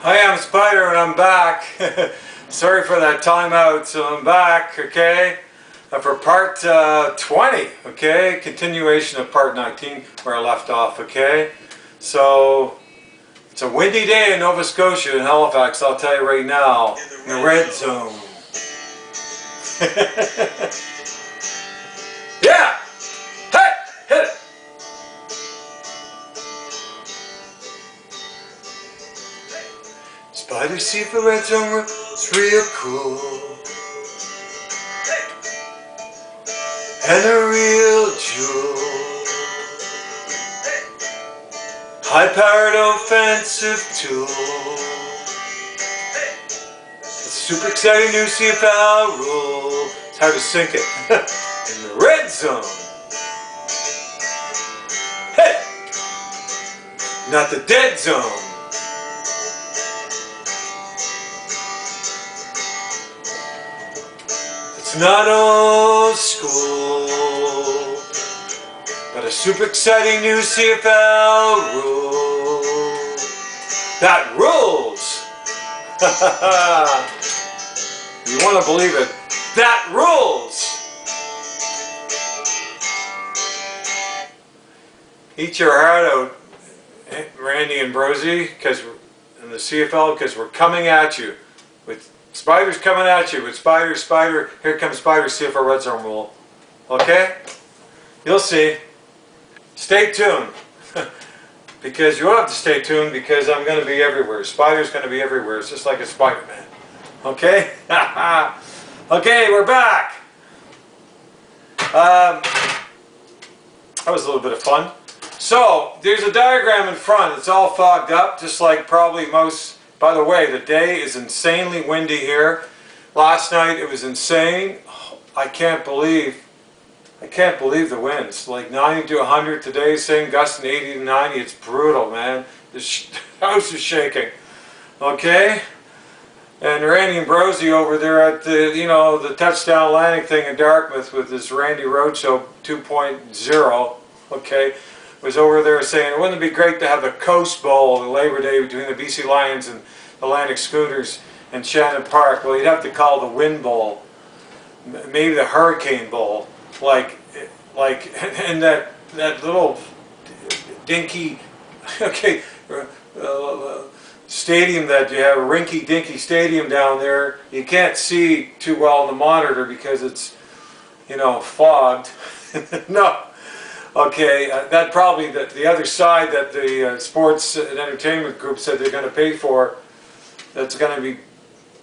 Hi, I'm Spyder and I'm back. Sorry for that timeout, so I'm back, okay, for part 20, okay, continuation of part 19 where I left off, okay. So, it's a windy day in Nova Scotia in Halifax, I'll tell you right now, in the red zone. Yeah! Hey! Hit it! Spyder CFL Red-Zone Rule, it's real cool. And a real jewel. High-powered offensive tool. It's a super exciting new CFL rule. It's hard to sink it. In the red zone. Hey! Not the dead zone. It's not old school, but a super exciting new CFL rule that rules. You want to believe it? That rules. Eat your heart out, Randy and Brosie, because in the CFL, because we're coming at you with. Spyder's coming at you with Spyder, here comes Spyder CFL Red-Zone Rule. Okay? You'll see. Stay tuned. Because you'll have to stay tuned because I'm going to be everywhere. Spyder's going to be everywhere. It's just like a Spider-Man. Okay? Okay, we're back. That was a little bit of fun. So, there's a diagram in front. It's all fogged up, just like probably most. By the way, the day is insanely windy here. Last night it was insane. I can't believe the winds. Like 90 to 100 today, same gust in 80 to 90. It's brutal, man. The house is shaking. Okay? And Randy and Brosie over there at the, the touchdown landing thing in Dartmouth with this Randy Roadshow 2.0, okay, was over there saying, wouldn't it be great to have the Coast Bowl, the Labor Day between the BC Lions and Atlantic Schooners and Shannon Park? Well, you'd have to call the Wind Bowl, maybe the Hurricane Bowl, like, and that little dinky, okay, stadium that you have, a rinky-dinky stadium down there. You can't see too well on the monitor because it's, fogged. No. Okay, that probably the other side that the sports and entertainment group said they're going to pay for, that's going to be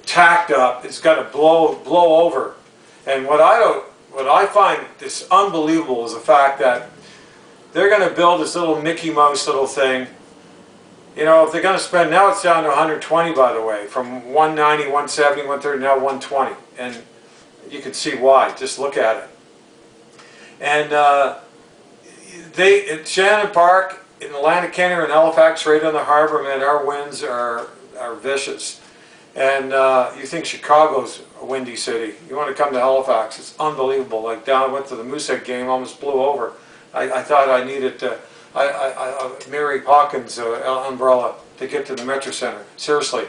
tacked up. It's going to blow over. And what I find this unbelievable is the fact that they're going to build this little Mickey Mouse little thing. If they're going to spend, now it's down to 120, by the way, from 190, 170, 130, now 120, and you can see why. Just look at it. And at Shannon Park, in Atlantic Canada and Halifax, right on the harbor, man, our winds are vicious. And you think Chicago's a windy city. You want to come to Halifax, it's unbelievable. Like I went to the Moosehead game, almost blew over. I thought I needed Mary Hawkins' umbrella to get to the Metro Center. Seriously,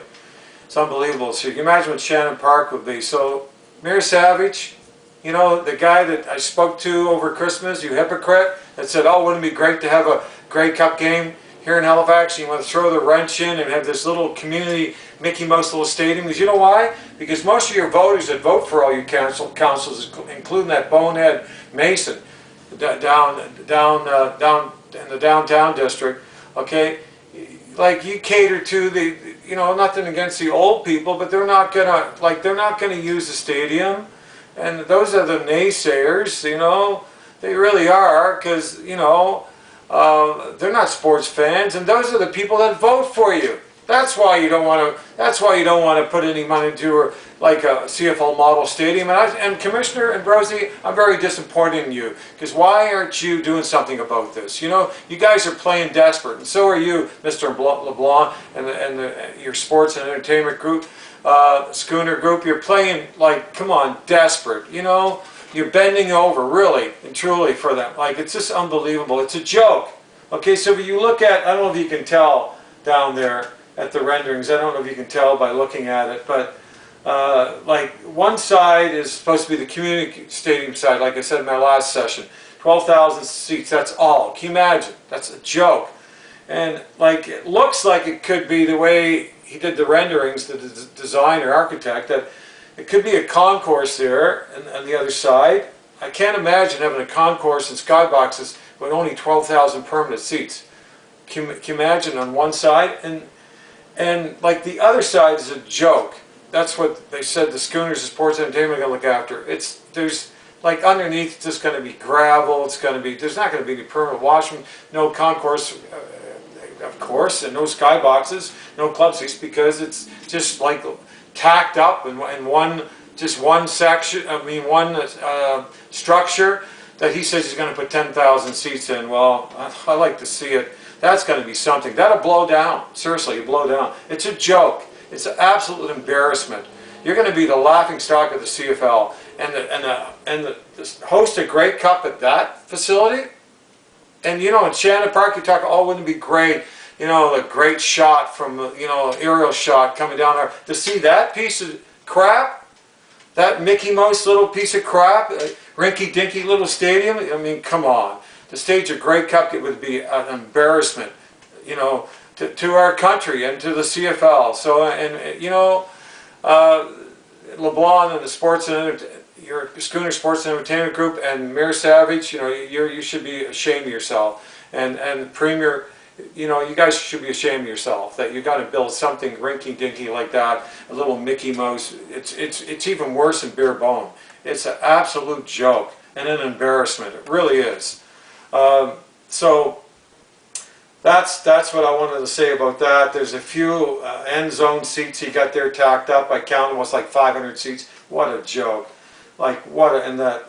it's unbelievable. So you can imagine what Shannon Park would be. So Mayor Savage, the guy that I spoke to over Christmas, you hypocrite, that said, oh, wouldn't it be great to have a Grey Cup game here in Halifax? You want to throw the wrench in and have this little community Mickey Mouse little stadium? Because you know why? Because most of your voters that vote for all your councils, including that bonehead Mason, down in the downtown district, okay, like you cater to the, nothing against the old people, but they're not gonna use the stadium. And those are the naysayers, they really are, because, they're not sports fans, and those are the people that vote for you. That's why you don't want to put any money into like a CFL model stadium. And Commissioner and Brosie, I'm very disappointed in you, because why aren't you doing something about this? You guys are playing desperate, and so are you, Mr. LeBlanc, and your sports and entertainment group. Schooner group, you're playing like, come on, desperate, you're bending over really and truly for them. Like, it's just unbelievable. It's a joke. Okay, so if you look at, I don't know if you can tell down there, at the renderings. I don't know if you can tell by looking at it, but like one side is supposed to be the community stadium side, like I said in my last session. 12,000 seats, that's all. Can you imagine? That's a joke. And like it looks like it could be the way he did the renderings, the designer, architect, that it could be a concourse there on the other side. I can't imagine having a concourse and skyboxes with only 12,000 permanent seats. Can you imagine on one side? And like the other side is a joke. That's what they said the Schooners of Sports Entertainment are going to look after. There's like underneath it's just going to be gravel. It's going to be, there's not going to be any permanent washroom, no concourse, of course, and no skyboxes, no club seats, because it's just like tacked up in one, just one section, one structure that he says he's going to put 10,000 seats in. Well, I like to see it. That's going to be something. That'll blow down. Seriously, it'll blow down. It's a joke. It's an absolute embarrassment. You're going to be the laughing stock of the CFL, and host a Grey Cup at that facility. And you know, in Shannon Park, you talk, oh, wouldn't it be great? You know, the great shot from, you know, aerial shot coming down there. To see that piece of crap, that Mickey Mouse little piece of crap, rinky-dinky little stadium. I mean, come on. To stage a Grey Cup, it would be an embarrassment, you know, to our country and to the CFL. So, and you know, LeBlanc and the Sports and your Schooner Sports and Entertainment Group and Mayor Savage, you know, you should be ashamed of yourself. And Premier, you know, you guys should be ashamed of yourself that you got to build something rinky-dinky like that, a little Mickey Mouse. It's even worse than bare bone. It's an absolute joke and an embarrassment. It really is. So that's what I wanted to say about that. There's a few end zone seats he got there tacked up. I counted almost like 500 seats. What a joke! Like what? And the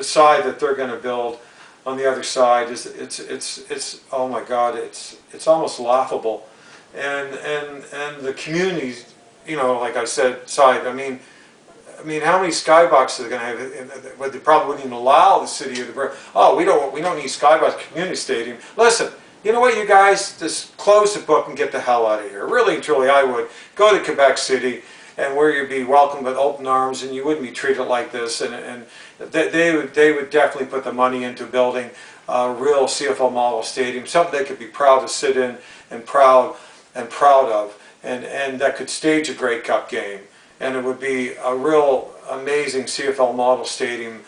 side that they're going to build on the other side is it's oh my God! It's almost laughable. And the communities, you know, like I said, side. I mean, how many skyboxes are they going to have? But they probably wouldn't even allow the city of the. Oh, we don't need skybox community stadium. Listen, you know what, you guys, just close the book and get the hell out of here. Really and truly, I would go to Quebec City, and where you'd be welcomed with open arms, and you wouldn't be treated like this. And they would definitely put the money into building a real CFL model stadium, something they could be proud to sit in and proud of, and that could stage a Grey Cup game. And it would be a real amazing CFL model stadium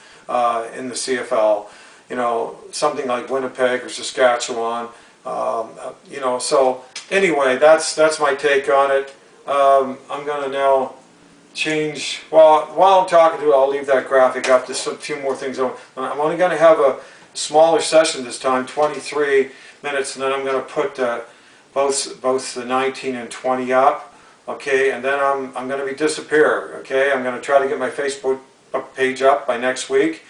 in the CFL, you know, something like Winnipeg or Saskatchewan, you know. So anyway, that's my take on it. I'm going to now change, while I'm talking to it, I'll leave that graphic up. Just a few more things. I'm only going to have a smaller session this time, 23 minutes, and then I'm going to put both the 19 and 20 up. Okay, and then I'm going to be disappear. Okay, I'm going to try to get my Facebook page up by next week,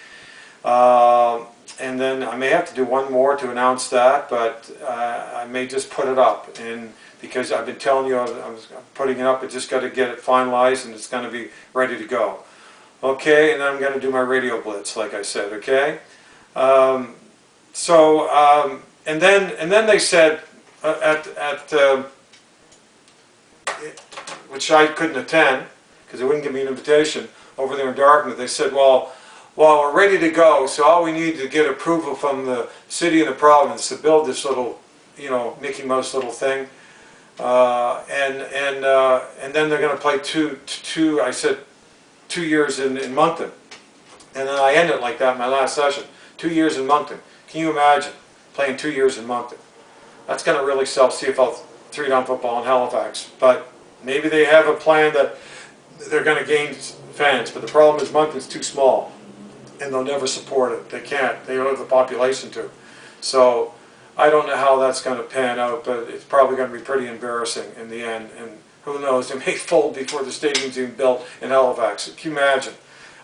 and then I may have to do one more to announce that, but I may just put it up. And because I've been telling you I'm putting it up, I just got to get it finalized, and it's going to be ready to go. Okay, and then I'm going to do my radio blitz, like I said. Okay, and then they said which I couldn't attend because they wouldn't give me an invitation over there in Dartmouth. They said, well, we're ready to go, so all we need to get approval from the city and the province to build this little, you know, Mickey Mouse little thing, and then they're going to play I said 2 years in Moncton, and then I ended it like that in my last session. 2 years in Moncton. Can you imagine playing 2 years in Moncton? That's going to really sell CFL 3-down football in Halifax, but maybe they have a plan that they're going to gain fans, but the problem is Moncton's too small, and they'll never support it. They can't. They don't have the population to. So I don't know how that's going to pan out, but it's probably going to be pretty embarrassing in the end. And who knows? They may fold before the stadium's even built in Halifax. Can you imagine?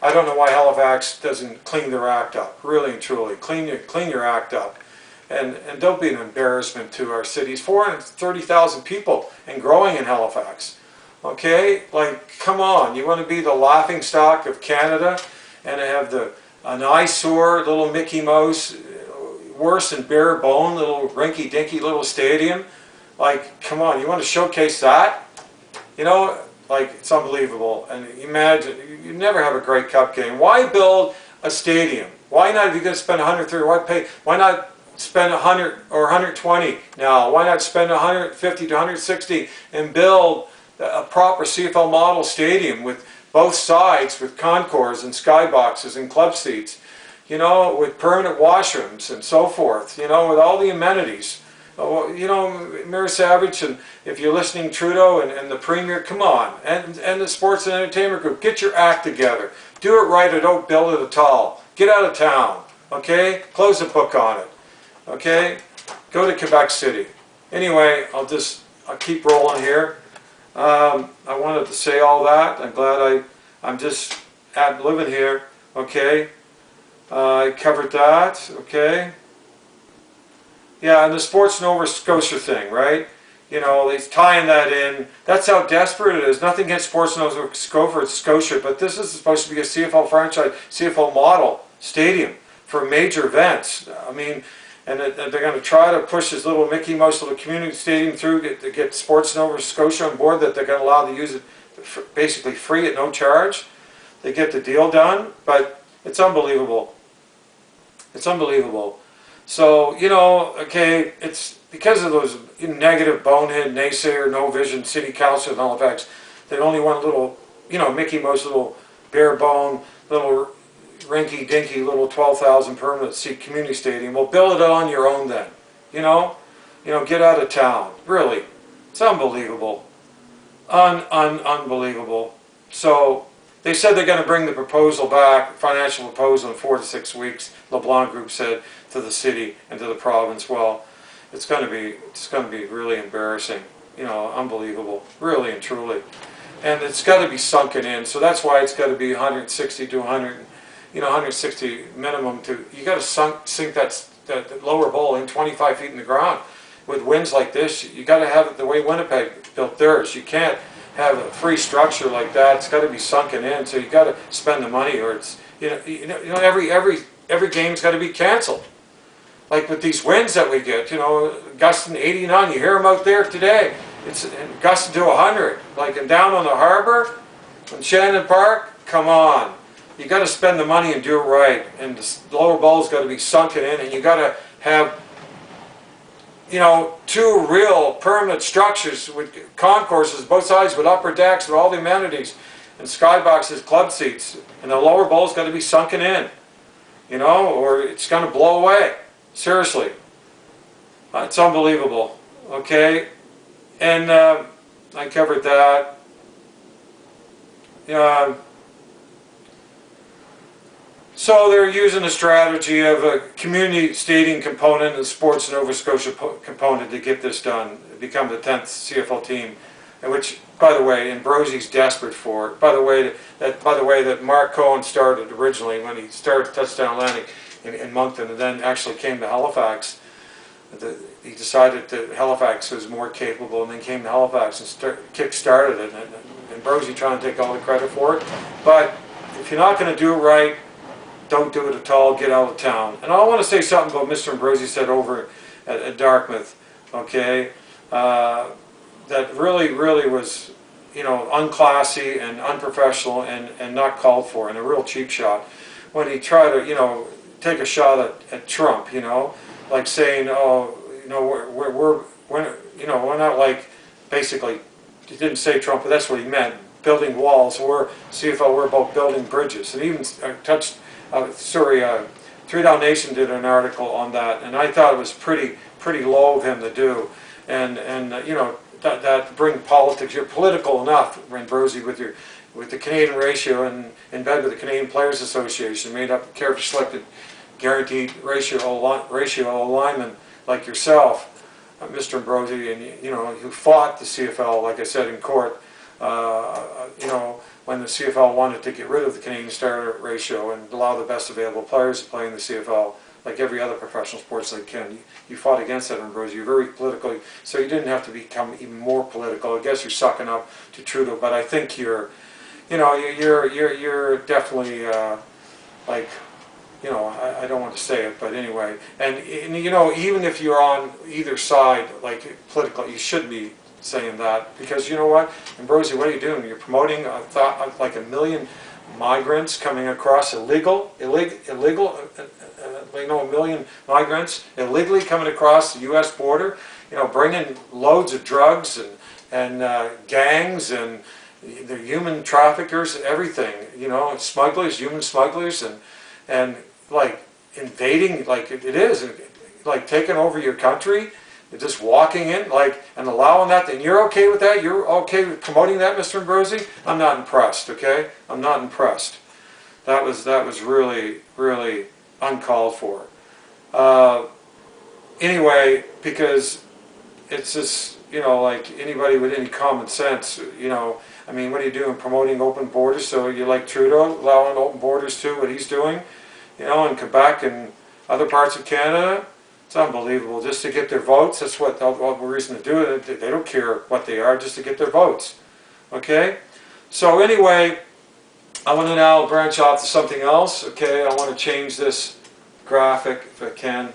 I don't know why Halifax doesn't clean their act up. Really and truly, clean your act up. And don't be an embarrassment to our cities. 430,000 people and growing in Halifax. Okay? Like, come on. You want to be the laughing stock of Canada and have an eyesore, little Mickey Mouse, worse than bare bone, little rinky-dinky little stadium? Like, come on, you want to showcase that? You know, like, it's unbelievable. And imagine, you never have a Grey Cup game. Why build a stadium? Why not, if you're going to spend 130, why not spend 100 or 120 now? Why not spend 150 to 160 and build a proper CFL model stadium with both sides, with concourse and skyboxes and club seats, you know, with permanent washrooms and so forth, you know, with all the amenities. You know, Mayor Savage, and if you're listening, Trudeau and the Premier, come on, and the Sports and Entertainment Group, get your act together. Do it right or don't build it at all. Get out of town, okay? Close the book on it, okay? Go to Quebec City. Anyway, I'll keep rolling here. I wanted to say all that. I'm glad I'm just living here, okay? I covered that, okay? Yeah, and the Sports Nova Scotia thing, right? You know, he's tying that in. That's how desperate it is. Nothing against Sports Nova Scotia, but this is supposed to be a CFL franchise, CFL model stadium for major events. I mean, and they're going to try to push this little Mickey Mouse little community stadium through to get Sports Nova Scotia on board, that they're going to allow to use it basically free at no charge. They get the deal done, but it's unbelievable. It's unbelievable. So, you know, okay, it's because of those negative bonehead, naysayer, no vision city council in Halifax that only want a little, you know, Mickey Mouse little bare bone, little rinky dinky little 12,000 permanent seat community stadium. Well, build it on your own then, you know, get out of town. Really, it's unbelievable, unbelievable. So they said they're going to bring the proposal back, financial proposal, in 4 to 6 weeks. LeBlanc Group said to the city and to the province. Well, it's going to be really embarrassing, you know, unbelievable, really and truly, and it's got to be sunken in. So that's why it's got to be 160 to 100, you know, 160 minimum. You got to sink that lower bowl in 25 feet in the ground. With winds like this, you got to have it the way Winnipeg built theirs. You can't have a free structure like that. It's got to be sunken in. So you got to spend the money, or it's every game's got to be canceled. Like with these winds that we get, you know, gusting 89. You hear them out there today. It's gusting to 100. Like, and down on the harbor, in Shannon Park. Come on, you got to spend the money and do it right. And the lower bowl's got to be sunken in, and you got to have, you know, 2 real permanent structures with concourses, both sides with upper decks, with all the amenities, and skyboxes, club seats, and the lower bowl's got to be sunken in, you know, or it's going to blow away. Seriously, it's unbelievable. Okay, and I covered that. So they're using a strategy of a community stadium component and Sports Nova Scotia component to get this done, become the 10th CFL team, which, by the way, Ambrosie's desperate for it. By the way, that Mark Cohen started originally when he started Touchdown Landing in Moncton, and then actually came to Halifax. He decided that Halifax was more capable, and then came to Halifax and kick-started it. And Ambrosie trying to take all the credit for it. But if you're not going to do it right, don't do it at all. Get out of town. And I want to say something about Mr. Ambrosie said over at Dartmouth. Okay, that really was, you know, unclassy and unprofessional and not called for, and a real cheap shot when he tried to, you know, take a shot at Trump, you know, like saying, oh, you know, we're not like, basically, he didn't say Trump, but that's what he meant, building walls. CFL, we're about building bridges. And even Three Down Nation did an article on that, and I thought it was pretty low of him to do. And you know, that bring politics. You're political enough, Ambrosie, with the Canadian ratio and in bed with the Canadian Players Association, made up of carefully selected, guaranteed ratio linemen like yourself, Mr. Ambrosie, and you know, who fought the CFL, like I said, in court. You know, when the CFL wanted to get rid of the Canadian starter ratio and allow the best available players to play in the CFL, like every other professional sports they can. You fought against that, Ambrosie. You're very political, so you didn't have to become even more political. I guess you're sucking up to Trudeau, but I think you're definitely like you know, I don't want to say it, but anyway, and you know, even if you're on either side, like politically, you should be saying that, because you know what, Ambrosi, what are you doing? You're promoting like 1 million migrants coming across, illegal, you know, 1 million migrants illegally coming across the U.S. border, you know, bringing loads of drugs and gangs and the human traffickers, everything, you know, smugglers, human smugglers, and like invading, like it is, like taking over your country, just walking in, like, and allowing that, and you're okay with that? You're okay with promoting that, Mr. Ambrosi? I'm not impressed, okay? I'm not impressed. That was really, really uncalled for. Anyway, because it's just, you know, like anybody with any common sense, you know, I mean, what are you doing, promoting open borders? So you like Trudeau, allowing open borders too, what he's doing, you know, in Quebec and other parts of Canada? It's unbelievable, just to get their votes. That's what the reason to do it. They don't care what they are, just to get their votes. Okay? So anyway, I want to now branch off to something else. Okay, I want to change this graphic if I can.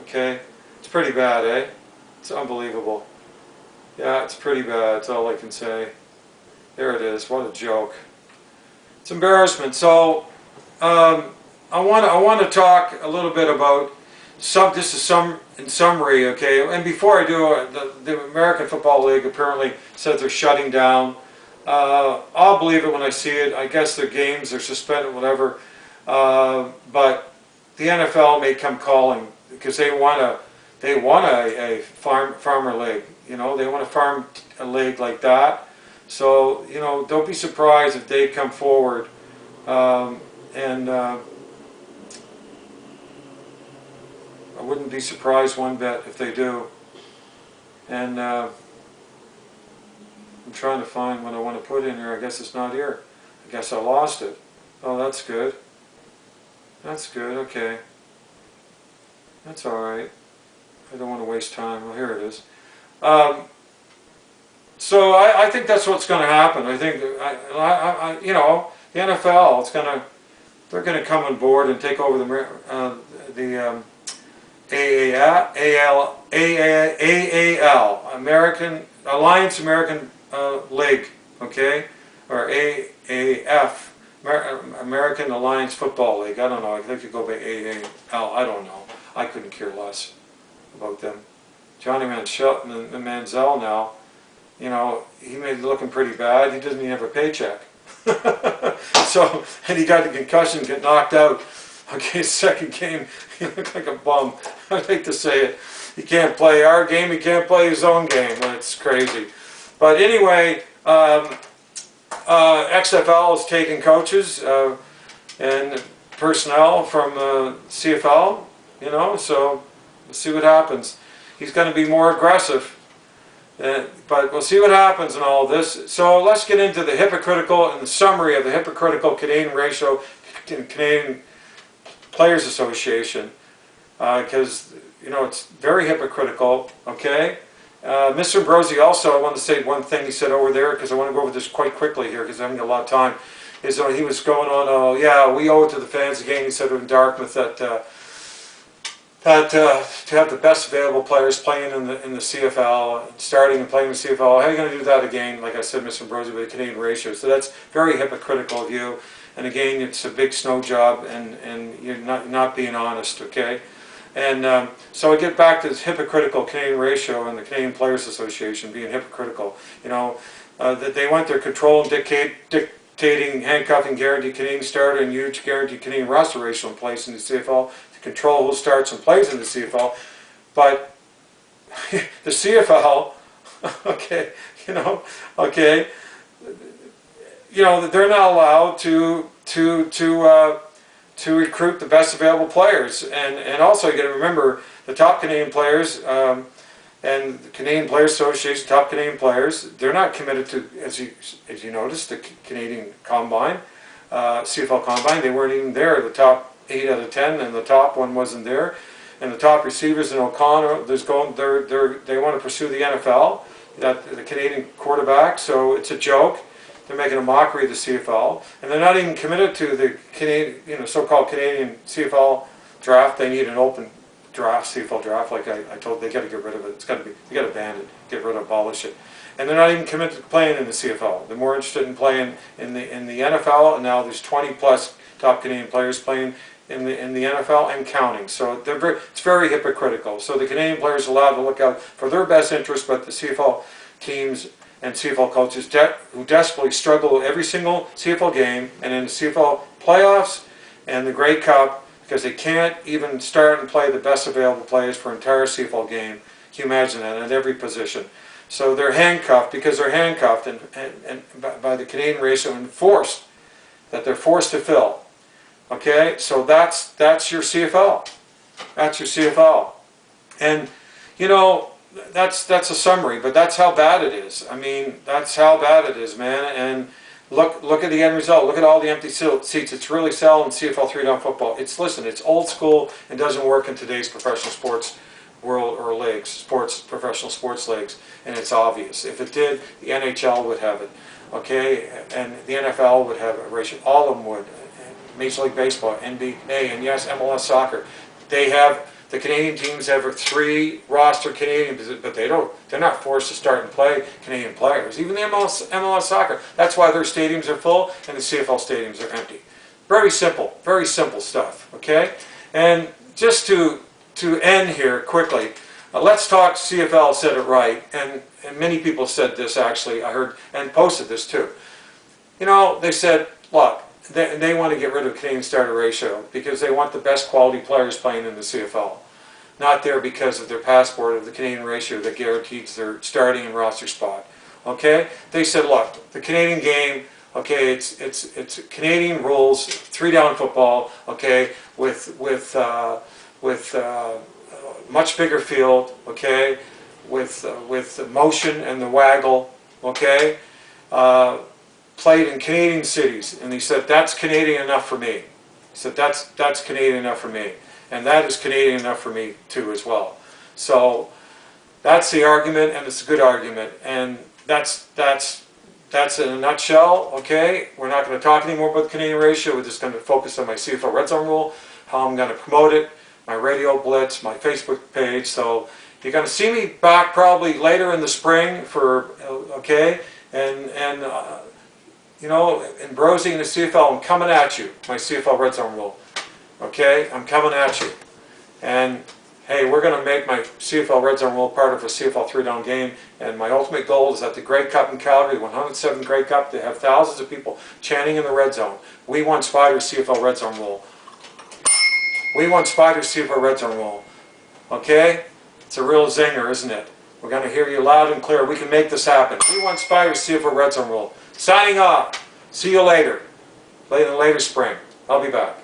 Okay, it's pretty bad, eh? It's unbelievable. Yeah, it's pretty bad, that's all I can say. There it is, what a joke. It's embarrassment. So, I want to talk a little bit about in summary, okay? And before I do, the American Football League apparently said they're shutting down. I'll believe it when I see it. I guess their games are suspended, whatever. But the NFL may come calling because they want a farmer league. You know, they want a league like that. So, you know, don't be surprised if they come forward I wouldn't be surprised one bit if they do. And I'm trying to find what I want to put in here. I guess it's not here. I guess I lost it. Oh, that's good. That's good, okay. That's alright. I don't want to waste time. Well, here it is. So I think that's what's going to happen. I think, you know, the NFL, they're going to come on board and take over the AAL, American League, okay, or AAF, American Alliance Football League. I don't know. I think you go by AAL. I don't know. I couldn't care less about them. Johnny Manziel now, you know, he made it looking pretty bad. He doesn't even have a paycheck. So, and he got a concussion, get knocked out. Okay, second game, he looked like a bum. I'd hate to say it. He can't play our game, he can't play his own game. That's crazy. But anyway, XFL is taking coaches and personnel from CFL, you know, so we'll see what happens. He's going to be more aggressive. But we'll see what happens in all this. So let's get into the hypocritical and the summary of the hypocritical Canadian ratio, Canadian Players Association, because you know it's very hypocritical. Okay, Mr. Ambrosi also, I want to say one thing he said over there because I want to go over this quite quickly here because I haven't got a lot of time. Is when he was going on, oh yeah, we owe it to the fans again. He said in Dartmouth that to have the best available players playing in the CFL, starting and playing in the CFL, how are you going to do that again? Like I said, Mr. Ambrosi, with the Canadian ratio. So that's very hypocritical of you. And again, it's a big snow job, and you're not being honest, okay? And so I get back to this hypocritical Canadian ratio and the Canadian Players Association being hypocritical. You know, that they want their control and dictating, handcuffing, guaranteed Canadian starter and huge guaranteed Canadian roster ratio in place in the CFL to control who starts and plays in the CFL. But the CFL, okay, you know, okay. You know, they're not allowed to recruit the best available players, and also you got to remember the top Canadian players and the Canadian Players Association, top Canadian players, they're not committed to, as you noticed, the Canadian Combine, CFL Combine. They weren't even there. The top 8 out of 10, and the top one wasn't there. And the top receivers in O'Connor, they want to pursue the NFL, the Canadian quarterback. So it's a joke. They're making a mockery of the CFL, and they're not even committed to the Canadian, so-called Canadian CFL draft. They need an open draft, CFL draft. Like I told, they got to get rid of it. It's got to be, they got to ban it, get rid of, abolish it. And they're not even committed to playing in the CFL. They're more interested in playing in the NFL, and now there's 20 plus top Canadian players playing in the NFL and counting. So it's very hypocritical. So the Canadian players are allowed to look out for their best interest, but the CFL teams and CFL coaches who desperately struggle every single CFL game and in the CFL playoffs and the Grey Cup, because they can't even start and play the best available players for an entire CFL game. Can you imagine that, at every position? So they're handcuffed, because they're handcuffed and by the Canadian ratio and forced, that they're forced to fill. Okay, so that's your CFL. That's your CFL. And, you know, that's a summary, but that's how bad it is. I mean, that's how bad it is, man. And look at the end result. Look at all the empty seats. It's really selling CFL 3-down football. Listen, it's old school and doesn't work in today's professional sports world or leagues, professional sports leagues, and it's obvious. If it did, the NHL would have it, okay, and the NFL would have a ratio. All of them would. Major League Baseball, NBA, and yes, MLS soccer. The Canadian teams have 3 roster Canadian positions, but they're not forced to start and play Canadian players. Even the MLS soccer. That's why their stadiums are full and the CFL stadiums are empty. Very simple stuff, okay? And just to end here quickly, let's talk. CFL said it right, and many people said this actually, I heard, and posted this too. You know, they said, look, they want to get rid of Canadian starter ratio because they want the best quality players playing in the CFL. Not there because of their passport of the Canadian ratio that guarantees their starting and roster spot. Okay? They said, look, the Canadian game, okay, it's Canadian rules, 3-down football, okay, with much bigger field, okay, with the motion and the waggle, okay, played in Canadian cities. And he said, that's Canadian enough for me. He said, that's Canadian enough for me. And that is Canadian enough for me too as well. So that's the argument, and it's a good argument. And that's in a nutshell, okay? We're not going to talk anymore about the Canadian ratio. We're just going to focus on my CFL Red-Zone Rule, how I'm going to promote it, my radio blitz, my Facebook page. So you're going to see me back probably later in the spring for, okay? And you know, in browsing the CFL, I'm coming at you, my CFL Red-Zone Rule. Okay, I'm coming at you. And hey, we're going to make my CFL Red-Zone Rule part of a CFL 3-down game. And my ultimate goal is at the Grey Cup in Calgary, the 107th Grey Cup, to have thousands of people chanting in the red zone. We want Spyder's CFL Red-Zone Rule. We want Spyder's CFL Red-Zone Rule. Okay? It's a real zinger, isn't it? We're going to hear you loud and clear. We can make this happen. We want Spyder's CFL Red-Zone Rule. Signing off. See you later. In the later spring. I'll be back.